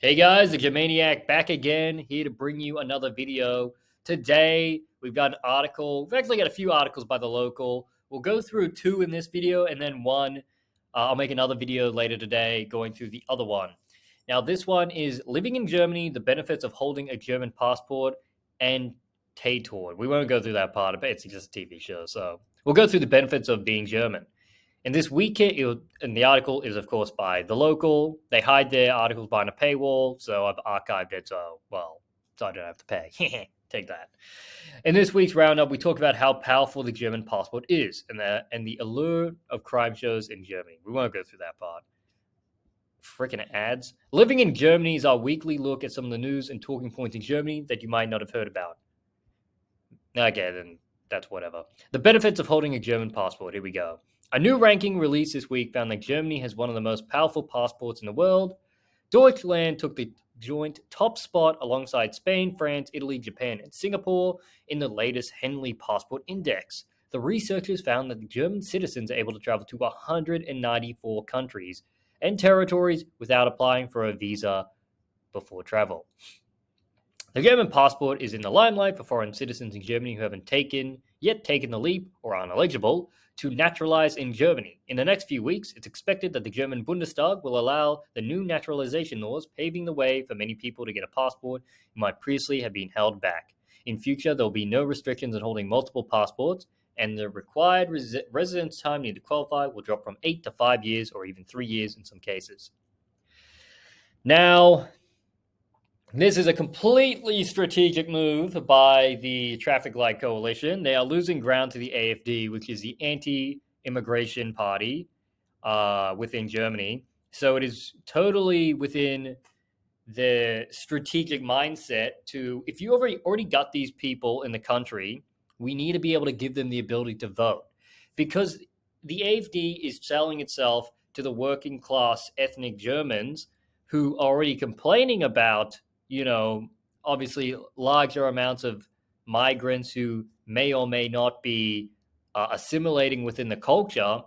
Hey guys, the Germaniac back again, here to bring you another video. Today, we've got an article. We've actually got a few articles by the local. We'll go through two in this video, and then one, I'll make another video later today going through the other one. Now, this one is Living in Germany, the benefits of holding a German passport, and Tator. We won't go through that part, but it's just a TV show, so we'll go through the benefits of being German. And this weekend, and the article is, of course, by The Local. They hide their articles behind a paywall, so I've archived it, so I don't have to pay. Take that. In this week's roundup, we talk about how powerful the German passport is and the allure of crime shows in Germany. We won't go through that part. Freaking ads. Living in Germany is our weekly look at some of the news and talking points in Germany that you might not have heard about. Okay, then that's whatever. The benefits of holding a German passport. Here we go. A new ranking released this week found that Germany has one of the most powerful passports in the world. Deutschland took the joint top spot alongside Spain, France, Italy, Japan, and Singapore in the latest Henley Passport Index. The researchers found that the German citizens are able to travel to 194 countries and territories without applying for a visa before travel. The German passport is in the limelight for foreign citizens in Germany who haven't yet taken the leap or are ineligible to naturalize in Germany. In the next few weeks, it's expected that the German Bundestag will allow the new naturalization laws, paving the way for many people to get a passport who might previously have been held back. In future, there will be no restrictions on holding multiple passports, and the required residence time needed to qualify will drop from 8 to 5 years or even 3 years in some cases. Now, this is a completely strategic move by the Traffic Light Coalition. They are losing ground to the AfD, which is the anti-immigration party within Germany. So it is totally within the strategic mindset to, if you already got these people in the country, we need to be able to give them the ability to vote. Because the AfD is selling itself to the working class ethnic Germans who are already complaining about obviously larger amounts of migrants who may or may not be assimilating within the culture.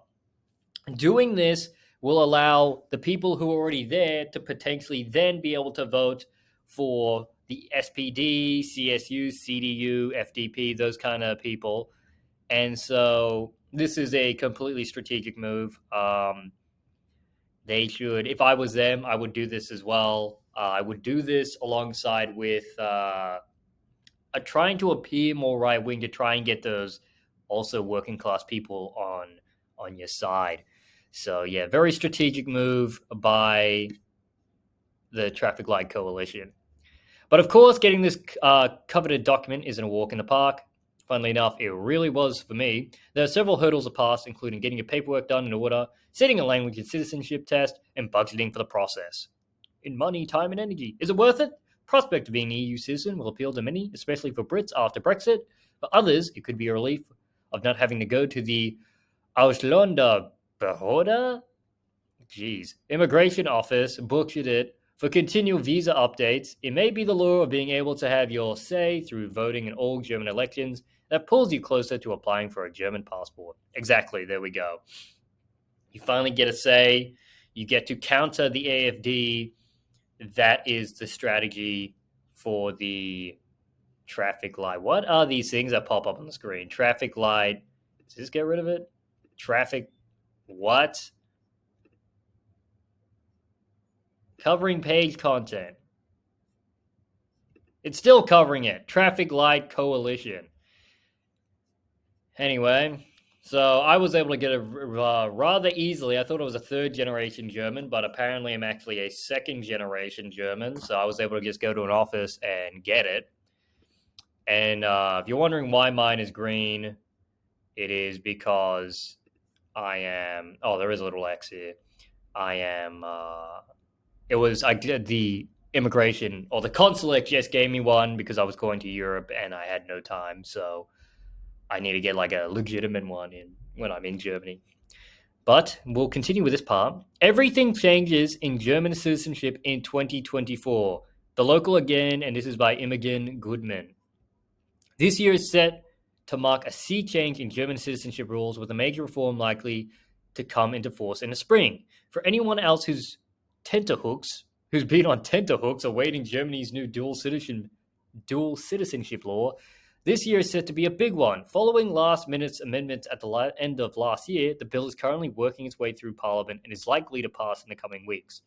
Doing this will allow the people who are already there to potentially then be able to vote for the SPD, CSU, CDU, FDP, those kind of people. And so this is a completely strategic move. They should, if I was them, I would do this as well. I would do this alongside with trying to appear more right wing to try and get those also working class people on your side. So yeah, very strategic move by the Traffic Light Coalition. But of course, getting this coveted document isn't a walk in the park. Funnily enough, it really was for me. There are several hurdles to pass, including getting your paperwork done in order, setting a language and citizenship test, and budgeting for the process. In money, time, and energy. Is it worth it? Prospect of being an EU citizen will appeal to many, especially for Brits after Brexit. For others, it could be a relief of not having to go to the Ausländerbehörde, immigration office, butchered it, for continual visa updates. It may be the lure of being able to have your say through voting in all German elections that pulls you closer to applying for a German passport. Exactly, there we go. You finally get a say. You get to counter the AfD. That is the strategy for the traffic light. What are these things that pop up on the screen? Traffic light. Does this get rid of it? Traffic what? Covering page content. It's still covering it. Traffic Light Coalition. Anyway, so I was able to get it rather easily. I thought it was a third generation German, but apparently I'm actually a second generation German. So I was able to just go to an office and get it. And if you're wondering why mine is green, it is because I am. Oh, there is a little X here. I am. I did the immigration, or the consulate just gave me one because I was going to Europe and I had no time. So I need to get like a legitimate one when I'm in Germany. But we'll continue with this part. Everything changes in German citizenship in 2024. The Local again, and this is by Imogen Goodman. This year is set to mark a sea change in German citizenship rules, with a major reform likely to come into force in the spring. For anyone else whose tenterhooks who's been on tenterhooks awaiting Germany's new dual citizenship law, this year is set to be a big one. Following last-minute amendments at the end of last year, the bill is currently working its way through Parliament and is likely to pass in the coming weeks.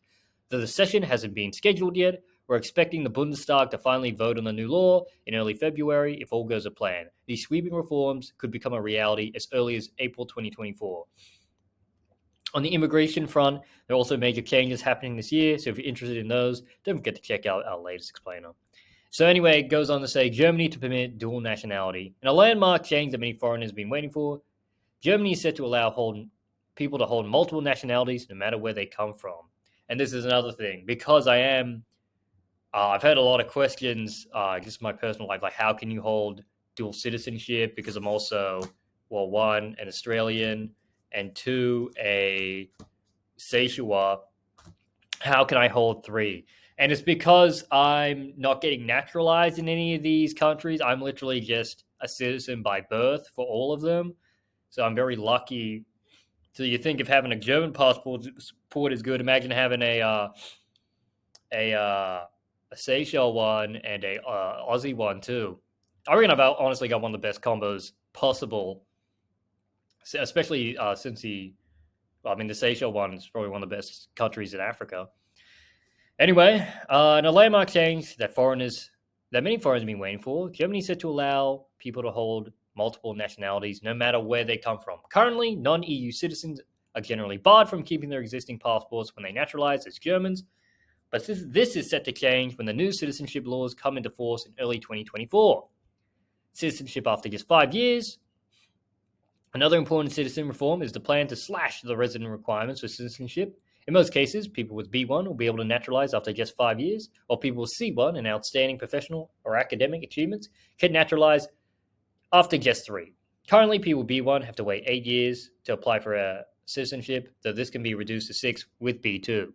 Though the session hasn't been scheduled yet, we're expecting the Bundestag to finally vote on the new law in early February if all goes to plan. These sweeping reforms could become a reality as early as April 2024. On the immigration front, there are also major changes happening this year, so if you're interested in those, don't forget to check out our latest explainer. So anyway, it goes on to say Germany to permit dual nationality. In a landmark change that many foreigners have been waiting for, Germany is set to allow people to hold multiple nationalities no matter where they come from. And this is another thing, because I've had a lot of questions, just my personal life, like how can you hold dual citizenship? Because I'm also, well, one, an Australian, and two, a Seychelles. How can I hold three? And it's because I'm not getting naturalized in any of these countries. I'm literally just a citizen by birth for all of them. So I'm very lucky. So you think if having a German passport is good, imagine having a Seychelles one and a Aussie one too. I reckon I've honestly got one of the best combos possible, especially since the Seychelles one is probably one of the best countries in Africa. Anyway, in a landmark change that many foreigners have been waiting for, Germany is set to allow people to hold multiple nationalities no matter where they come from. Currently, non-EU citizens are generally barred from keeping their existing passports when they naturalize as Germans, but this is set to change when the new citizenship laws come into force in early 2024. Citizenship after just 5 years. Another important citizen reform is the plan to slash the resident requirements for citizenship. In most cases, people with B1 will be able to naturalize after just 5 years, while people with C1 and outstanding professional or academic achievements can naturalize after just 3. Currently, people with B1 have to wait 8 years to apply for a citizenship, though this can be reduced to 6 with B2.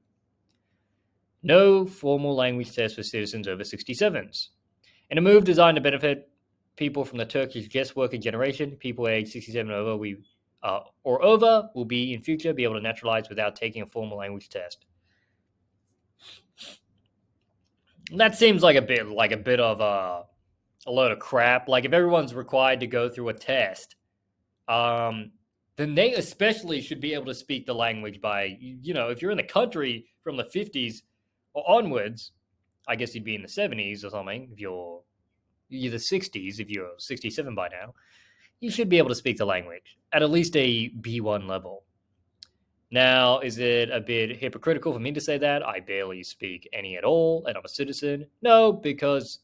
No formal language test for citizens over 67s. In a move designed to benefit people from the Turkish guest worker generation, people aged 67 or over will be in future be able to naturalize without taking a formal language test. That seems like a bit of a load of crap. Like if everyone's required to go through a test, then they especially should be able to speak the language by, if you're in the country from the 50s or onwards, I guess you'd be in the 70s or something. If you're the 60s, if you're 67 by now, you should be able to speak the language at least a B1 level. Now, is it a bit hypocritical for me to say that? I barely speak any at all, and I'm a citizen. No, because,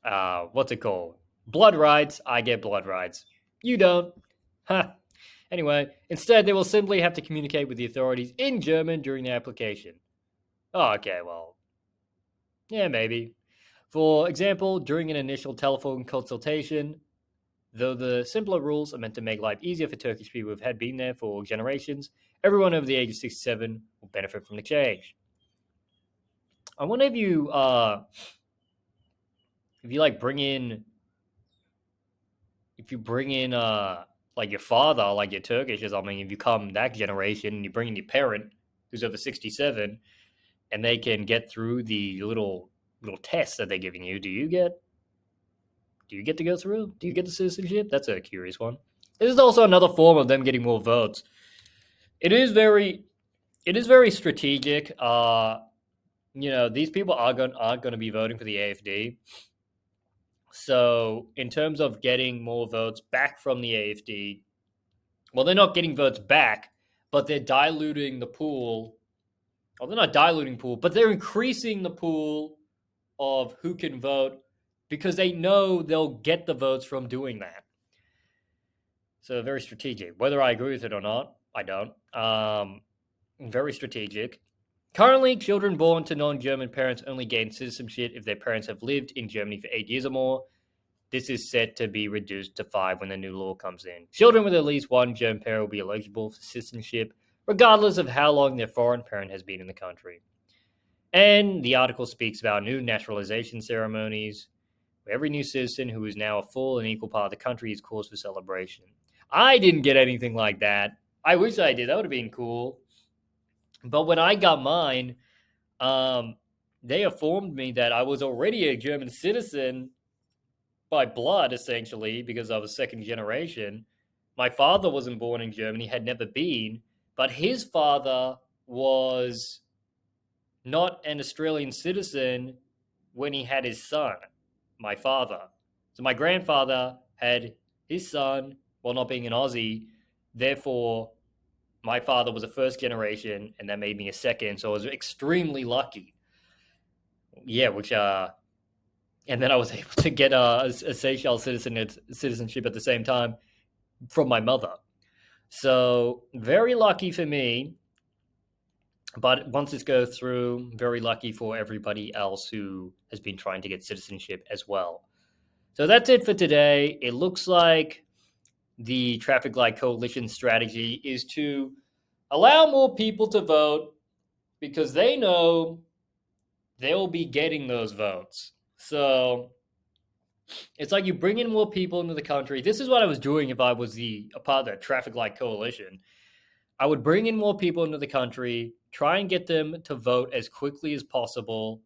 what's it called? Blood rights. I get blood rights. You don't. Huh. Anyway, instead, they will simply have to communicate with the authorities in German during the application. Oh, okay, well, yeah, maybe. For example, during an initial telephone consultation, though the simpler rules are meant to make life easier for Turkish people who have been there for generations, everyone over the age of 67 will benefit from the change. I wonder if you bring in like your father, like your Turkish or something, if you come that generation and you bring in your parent who's over 67 and they can get through the little tests that they're giving you, do you get to go through? Do you get the citizenship? That's a curious one. This is also another form of them getting more votes. It is very strategic. These people aren't going to be voting for the AfD. So in terms of getting more votes back from the AfD, well, they're not getting votes back, but they're diluting the pool. Well, they're not diluting pool, but they're increasing the pool of who can vote because they know they'll get the votes from doing that. So very strategic. Whether I agree with it or not, I don't. Very strategic. Currently, children born to non-German parents only gain citizenship if their parents have lived in Germany for 8 years or more. This is set to be reduced to 5 when the new law comes in. Children with at least one German parent will be eligible for citizenship, regardless of how long their foreign parent has been in the country. And the article speaks about new naturalization ceremonies, where every new citizen who is now a full and equal part of the country is cause for celebration. I didn't get anything like that. I wish I did. That would have been cool. But when I got mine, they informed me that I was already a German citizen by blood, essentially, because I was second generation. My father wasn't born in Germany, had never been, but his father was not an Australian citizen when he had his son, my father. So my grandfather had his son while not being an Aussie. Therefore, my father was a first generation, and that made me a second. So I was extremely lucky. Yeah, and then I was able to get a Seychelles citizenship at the same time from my mother. So very lucky for me. But once this goes through, very lucky for everybody else who has been trying to get citizenship as well. So that's it for today. It looks like the Traffic Light Coalition strategy is to allow more people to vote because they know they'll be getting those votes. So it's like you bring in more people into the country. This is what I was doing if I was a part of the Traffic Light Coalition. I would bring in more people into the country, try and get them to vote as quickly as possible,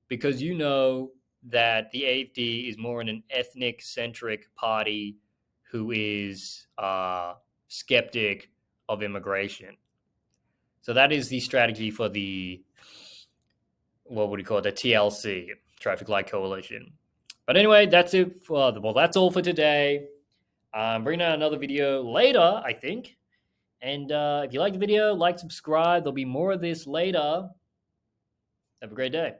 because you know that the AFD is more in an ethnic centric party who is skeptic of immigration. So that is the strategy for the, what would you call it, the TLC, Traffic Light Coalition. But anyway, that's it for that's all for today. I'm bringing out another video later, I think. And if you like the video, like, subscribe. There'll be more of this later. Have a great day.